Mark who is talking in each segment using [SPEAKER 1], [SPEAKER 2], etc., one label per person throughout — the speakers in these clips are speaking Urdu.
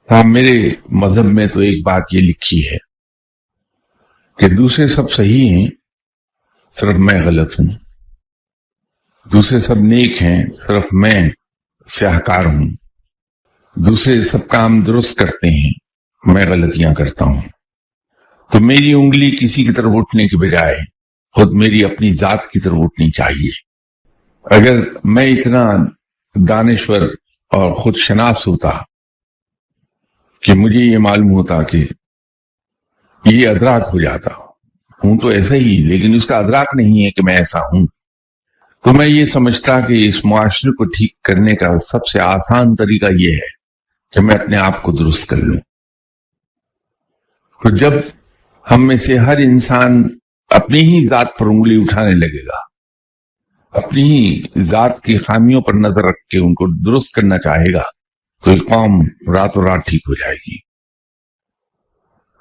[SPEAKER 1] ہاں، میرے مذہب میں تو ایک بات یہ لکھی ہے کہ دوسرے سب صحیح ہیں، صرف میں غلط ہوں. دوسرے سب نیک ہیں، صرف میں سیاہکار ہوں. دوسرے سب کام درست کرتے ہیں، میں غلطیاں کرتا ہوں. تو میری انگلی کسی کی طرف اٹھنے کے بجائے خود میری اپنی ذات کی طرف اٹھنی چاہیے. اگر میں اتنا دانشور اور خود شناس ہوتا کہ مجھے یہ معلوم ہوتا کہ یہ ادراک ہو جاتا ہوں تو ایسا ہی، لیکن اس کا ادراک نہیں ہے کہ میں ایسا ہوں، تو میں یہ سمجھتا کہ اس معاشرے کو ٹھیک کرنے کا سب سے آسان طریقہ یہ ہے کہ میں اپنے آپ کو درست کر لوں. تو جب ہم میں سے ہر انسان اپنی ہی ذات پر انگلی اٹھانے لگے گا، اپنی ہی ذات کی خامیوں پر نظر رکھ کے ان کو درست کرنا چاہے گا، تو یہ قوم راتوں رات ٹھیک ہو جائے گی.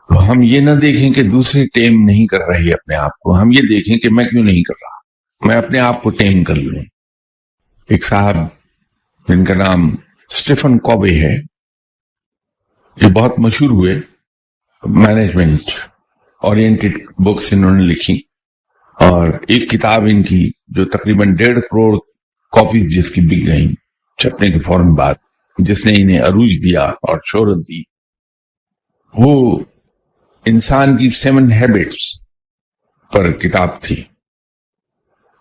[SPEAKER 1] تو ہم یہ نہ دیکھیں کہ دوسرے ٹیم نہیں کر رہے اپنے آپ کو، ہم یہ دیکھیں کہ میں کیوں نہیں کر رہا، میں اپنے آپ کو ٹیم کر لوں. ایک صاحب جن کا نام اسٹیفن کوبے ہے، یہ بہت مشہور ہوئے، مینجمنٹ اورینٹڈ بکس انہوں نے لکھی، اور ایک کتاب ان کی جو تقریباً 1.5 کروڑ کاپیز جس کی بک گئیں چھپنے کے فوراً بعد، جس نے انہیں عروج دیا اور شہرت دی، وہ انسان کی 7 ہیبٹس پر کتاب تھی.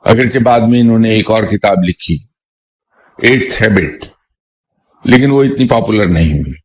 [SPEAKER 1] اگرچہ بعد میں انہوں نے ایک اور کتاب لکھی 8th ہیبٹ، لیکن وہ اتنی پاپولر نہیں ہوئی.